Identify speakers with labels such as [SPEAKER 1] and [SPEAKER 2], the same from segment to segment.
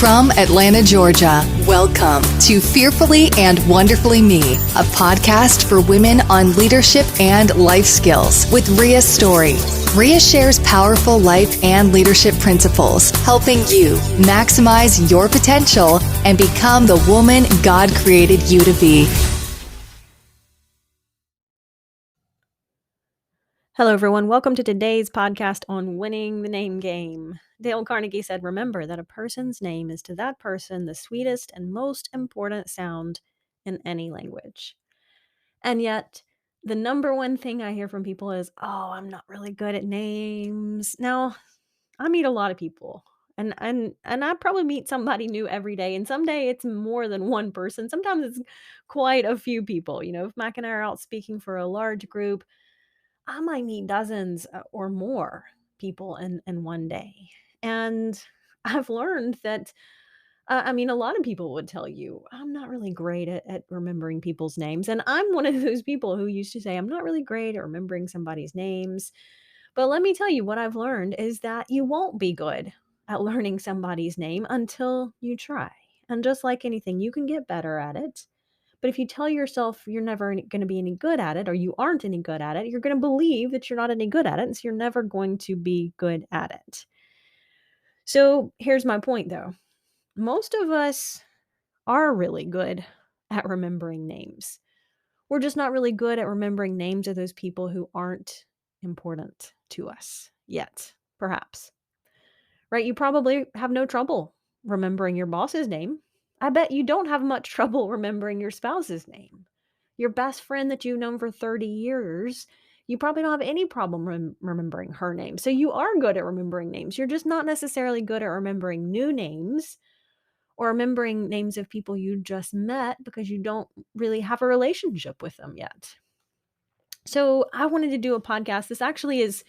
[SPEAKER 1] From Atlanta, Georgia, welcome to Fearfully and Wonderfully Me, a podcast for women on leadership and life skills with Rhea Story. Rhea shares powerful life and leadership principles, helping you maximize your potential and become the woman God created you to be.
[SPEAKER 2] Hello, everyone. Welcome to today's podcast on winning the name game. Dale Carnegie said, "Remember that a person's name is to that person the sweetest and most important sound in any language." And yet, the number one thing I hear from people is, "Oh, I'm not really good at names." Now, I meet a lot of people, and I probably meet somebody new every day, and someday it's more than one person. Sometimes it's quite a few people. If Mac and I are out speaking for a large group, I might meet dozens or more people in one day. And I've learned that, a lot of people would tell you, I'm not really great at remembering people's names. And I'm one of those people who used to say, I'm not really great at remembering somebody's names. But let me tell you, what I've learned is that you won't be good at learning somebody's name until you try. And just like anything, you can get better at it. But if you tell yourself you're never going to be any good at it or you aren't any good at it, you're going to believe that you're not any good at it. And so you're never going to be good at it. So here's my point though. Most of us are really good at remembering names. We're just not really good at remembering names of those people who aren't important to us yet, perhaps. Right? You probably have no trouble remembering your boss's name. I bet you don't have much trouble remembering your spouse's name. Your best friend that you've known for 30 years, you probably don't have any problem remembering her name. So you are good at remembering names. You're just not necessarily good at remembering new names or remembering names of people you just met because you don't really have a relationship with them yet. So I wanted to do a podcast. This actually is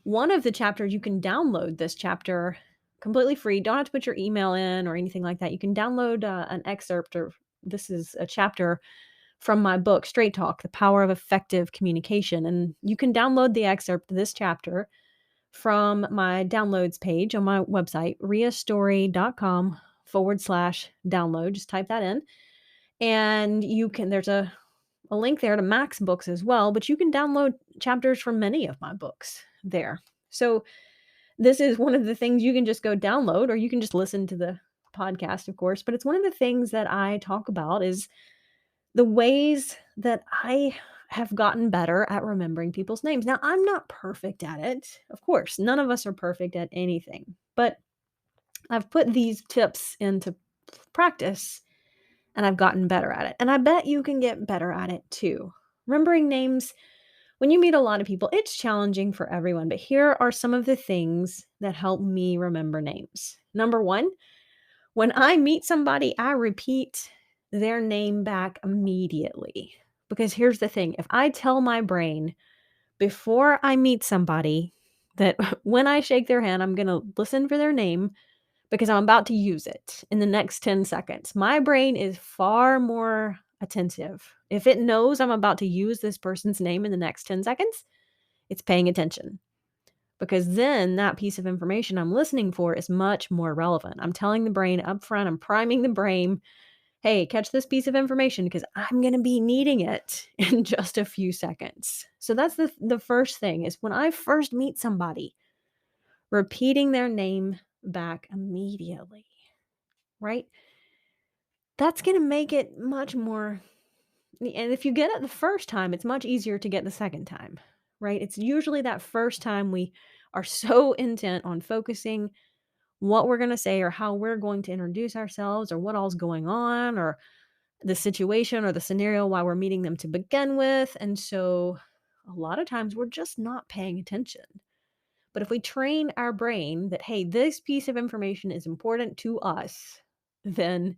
[SPEAKER 2] one of the chapters. You can download this chapter completely free. Don't have to put your email in or anything like that. You can download an excerpt, or this is a chapter from my book, Straight Talk, The Power of Effective Communication. And you can download the excerpt of this chapter from my downloads page on my website, rheastory.com/download. Just type that in. And there's a link there to Mac's books as well, but you can download chapters from many of my books there. So this is one of the things you can just go download, or you can just listen to the podcast, of course. But it's one of the things that I talk about is the ways that I have gotten better at remembering people's names. Now, I'm not perfect at it. Of course, none of us are perfect at anything, but I've put these tips into practice and I've gotten better at it. And I bet you can get better at it too. Remembering names, when you meet a lot of people, it's challenging for everyone, but here are some of the things that help me remember names. Number one, when I meet somebody, I repeat their name back immediately. Because here's the thing, if I tell my brain before I meet somebody that when I shake their hand, I'm going to listen for their name because I'm about to use it in the next 10 seconds, my brain is far more attentive. If it knows I'm about to use this person's name in the next 10 seconds, it's paying attention. Because then that piece of information I'm listening for is much more relevant. I'm telling the brain up front, I'm priming the brain, hey, catch this piece of information because I'm going to be needing it in just a few seconds. So that's the first thing is when I first meet somebody, repeating their name back immediately, right? That's going to make it much more. And if you get it the first time, it's much easier to get the second time, right? It's usually that first time we are so intent on focusing what we're going to say or how we're going to introduce ourselves or what all's going on or the situation or the scenario while we're meeting them to begin with. And so a lot of times we're just not paying attention. But if we train our brain that, hey, this piece of information is important to us, then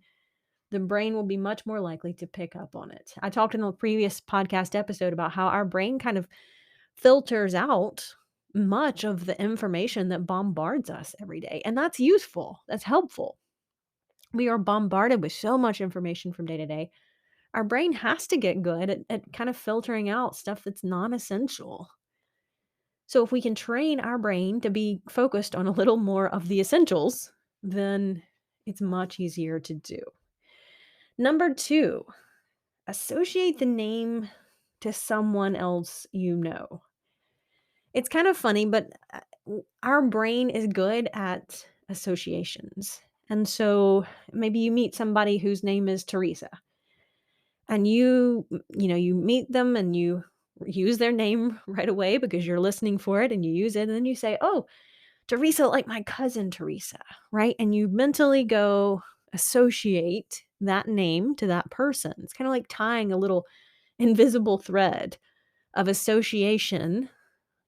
[SPEAKER 2] the brain will be much more likely to pick up on it. I talked in the previous podcast episode about how our brain kind of filters out much of the information that bombards us every day. And that's useful. That's helpful. We are bombarded with so much information from day to day. Our brain has to get good at kind of filtering out stuff that's non-essential. So if we can train our brain to be focused on a little more of the essentials, then It's much easier to do. Number two, associate the name to someone else you know. It's kind of funny, but our brain is good at associations. And so maybe you meet somebody whose name is Teresa, and you meet them and you use their name right away because you're listening for it and you use it. And then you say, "Oh, Teresa, like my cousin Teresa," right? And you mentally go associate that name to that person. It's kind of like tying a little invisible thread of association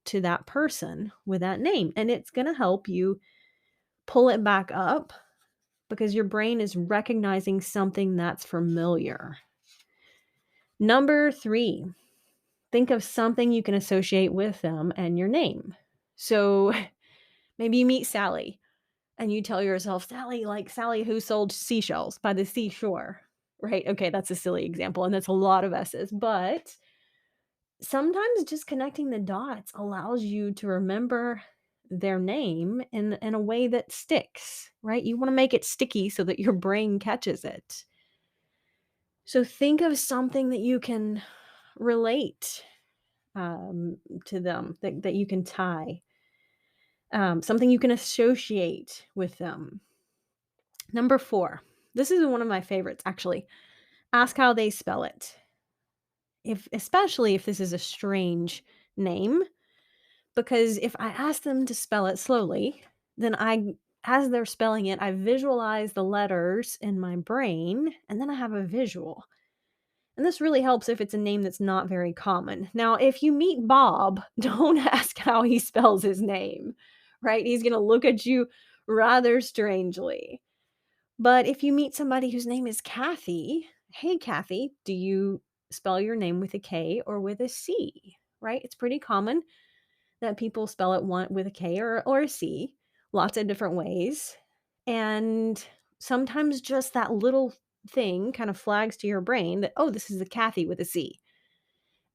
[SPEAKER 2] to that person with that name. And it's going to help you pull it back up because your brain is recognizing something that's familiar. Number three, think of something you can associate with them and your name. So maybe you meet Sally and you tell yourself, Sally, like Sally who sold seashells by the seashore, right? Okay, that's a silly example and that's a lot of S's, but sometimes just connecting the dots allows you to remember their name in a way that sticks, right? You want to make it sticky so that your brain catches it. So think of something that you can relate to them, that you can tie, something you can associate with them. Number four, this is one of my favorites actually. Ask how they spell it. Especially if this is a strange name, because if I ask them to spell it slowly, then as they're spelling it, I visualize the letters in my brain and then I have a visual. And this really helps if it's a name that's not very common. Now, if you meet Bob, don't ask how he spells his name, right? He's going to look at you rather strangely. But if you meet somebody whose name is Kathy, hey, Kathy, do you spell your name with a K or with a C? Right? It's pretty common that people spell it one with a K or a C, lots of different ways. And sometimes just that little thing kind of flags to your brain that, oh, this is a Kathy with a C.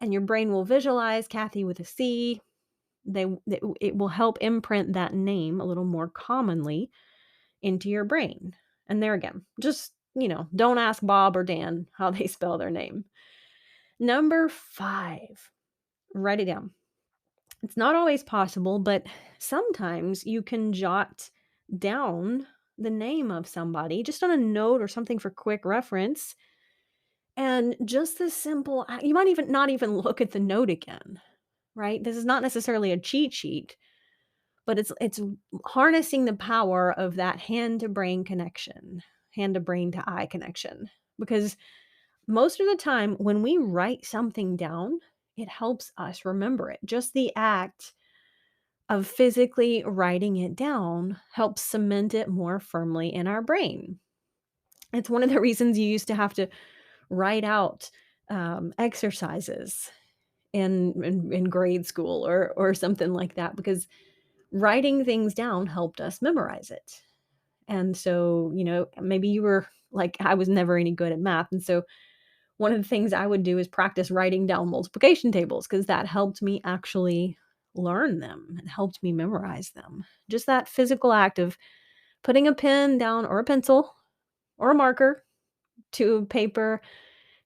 [SPEAKER 2] And your brain will visualize Kathy with a C. It will help imprint that name a little more commonly into your brain. And there again, just, don't ask Bob or Dan how they spell their name. Number five, write it down. It's not always possible, but sometimes you can jot down the name of somebody just on a note or something for quick reference. And just this simple, you might even not even look at the note again, right? This is not necessarily a cheat sheet, but it's harnessing the power of that hand to brain connection, hand to brain to eye connection. Because most of the time when we write something down, it helps us remember it. Just the act of physically writing it down helps cement it more firmly in our brain. It's one of the reasons you used to have to write out exercises in grade school or something like that, because writing things down helped us memorize it. And so, maybe you were like, I was never any good at math. And so one of the things I would do is practice writing down multiplication tables because that helped me actually learn them and helped me memorize them. Just that physical act of putting a pen down or a pencil or a marker to paper,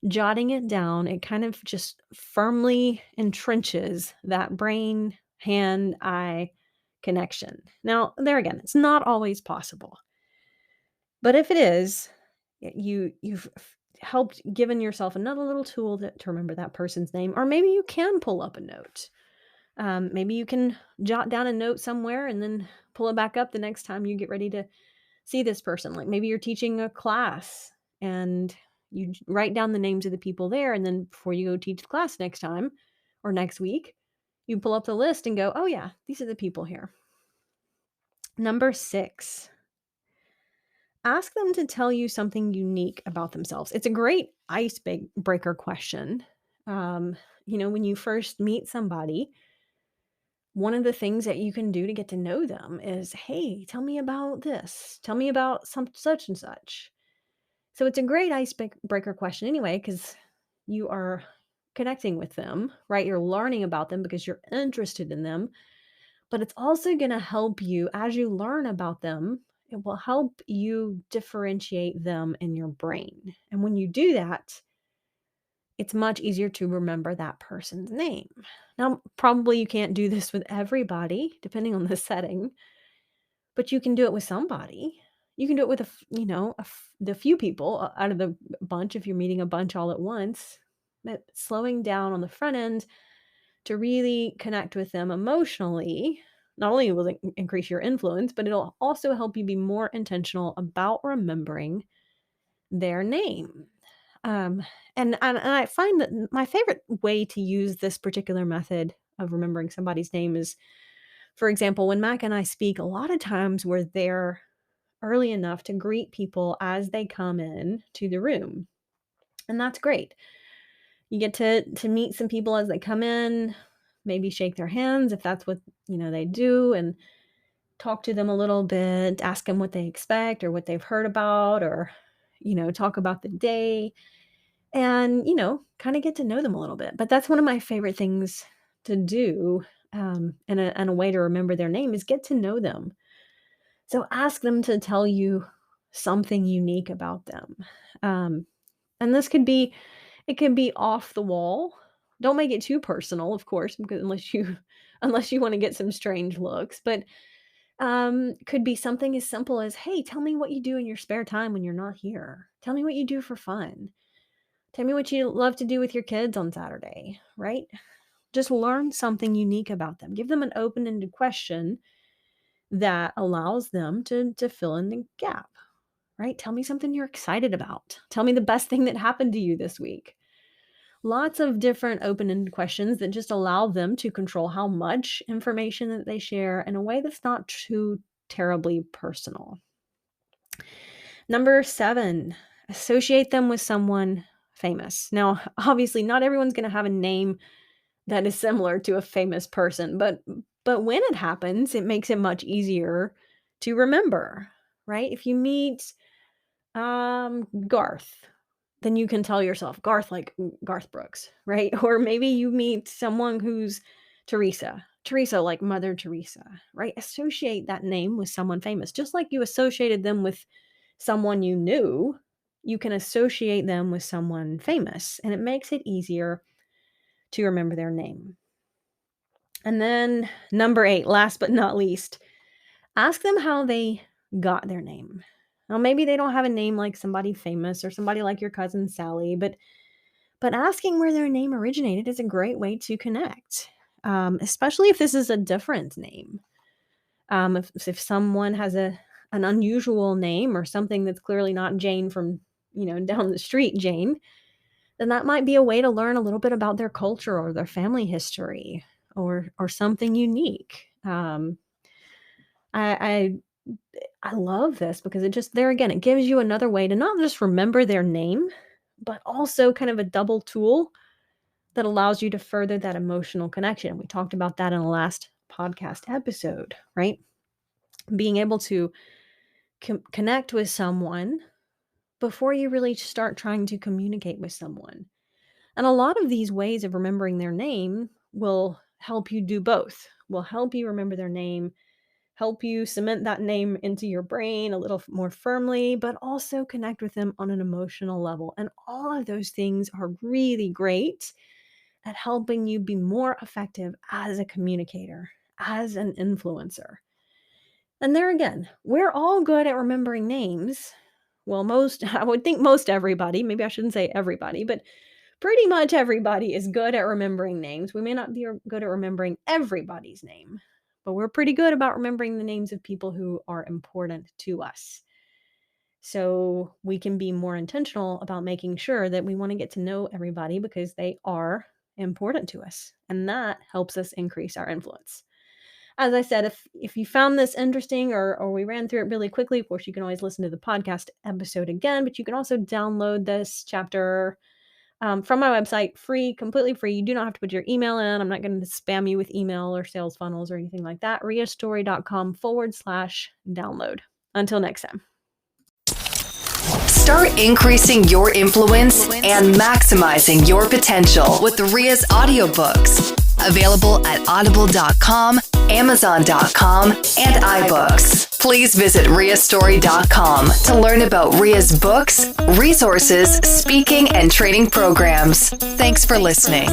[SPEAKER 2] jotting it down, it kind of just firmly entrenches that brain, hand, eye connection. Now, there again, it's not always possible. But if it is, you've helped given yourself another little tool to remember that person's name, or maybe you can pull up a note. Maybe you can jot down a note somewhere and then pull it back up the next time you get ready to see this person. Like maybe you're teaching a class and you write down the names of the people there, and then before you go teach the class next time or next week, you pull up the list and go, oh yeah, these are the people here. Number six, ask them to tell you something unique about themselves. It's a great icebreaker question. When you first meet somebody, one of the things that you can do to get to know them is, hey, tell me about this. Tell me about some such and such. So it's a great icebreaker question anyway, because you are connecting with them, right? You're learning about them because you're interested in them. But it's also going to help you as you learn about them. it will help you differentiate them in your brain. And when you do that, it's much easier to remember that person's name. Now, probably you can't do this with everybody, depending on the setting, but you can do it with somebody. You can do it with the few people out of the bunch if you're meeting a bunch all at once. But slowing down on the front end to really connect with them emotionally, not only will it increase your influence, but it'll also help you be more intentional about remembering their name. And I find that my favorite way to use this particular method of remembering somebody's name is, for example, when Mac and I speak, a lot of times we're there early enough to greet people as they come in to the room. And that's great. You get to meet some people as they come in, maybe shake their hands if that's what, they do, and talk to them a little bit, ask them what they expect or what they've heard about, or, talk about the day and, kind of get to know them a little bit. But that's one of my favorite things to do, and a way to remember their name is get to know them. So ask them to tell you something unique about them. And this could be off the wall. Don't make it too personal, of course, because unless you want to get some strange looks, but could be something as simple as, hey, tell me what you do in your spare time when you're not here. Tell me what you do for fun. Tell me what you love to do with your kids on Saturday, right? Just learn something unique about them. Give them an open-ended question that allows them to fill in the gap, right? Tell me something you're excited about. Tell me the best thing that happened to you this week. Lots of different open-ended questions that just allow them to control how much information that they share in a way that's not too terribly personal. Number 7, associate them with someone famous. Now, obviously, not everyone's going to have a name that is similar to a famous person, but when it happens, it makes it much easier to remember, right? If you meet Garth, then you can tell yourself Garth, like Garth Brooks, right? Or maybe you meet someone who's Teresa, like Mother Teresa, right? Associate that name with someone famous. Just like you associated them with someone you knew, you can associate them with someone famous, and it makes it easier to remember their name. And then number 8, last but not least, ask them how they got their name. Now, maybe they don't have a name like somebody famous or somebody like your cousin Sally, but asking where their name originated is a great way to connect, especially if this is a different name. If someone has an unusual name or something that's clearly not Jane from, down the street, Jane, then that might be a way to learn a little bit about their culture or their family history or something unique. I love this because it just, there again, it gives you another way to not just remember their name, but also kind of a double tool that allows you to further that emotional connection. We talked about that in the last podcast episode, right? Being able to connect with someone before you really start trying to communicate with someone. And a lot of these ways of remembering their name will help you do both. Will help you remember their name, help you cement that name into your brain a little more firmly, but also connect with them on an emotional level. And all of those things are really great at helping you be more effective as a communicator, as an influencer. And there again, we're all good at remembering names. Well, I would think most everybody, maybe I shouldn't say everybody, but pretty much everybody is good at remembering names. We may not be good at remembering everybody's name, but we're pretty good about remembering the names of people who are important to us. So we can be more intentional about making sure that we want to get to know everybody because they are important to us. And that helps us increase our influence. As I said, if you found this interesting or we ran through it really quickly, of course, you can always listen to the podcast episode again, but you can also download this chapter from my website, free, completely free. You do not have to put your email in. I'm not going to spam you with email or sales funnels or anything like that. riastory.com/download. Until next time.
[SPEAKER 1] Start increasing your influence and maximizing your potential with Ria's audiobooks. Available at audible.com, amazon.com, and iBooks. Please visit riastory.com to learn about Ria's books, resources, speaking, and training programs. Thanks for listening.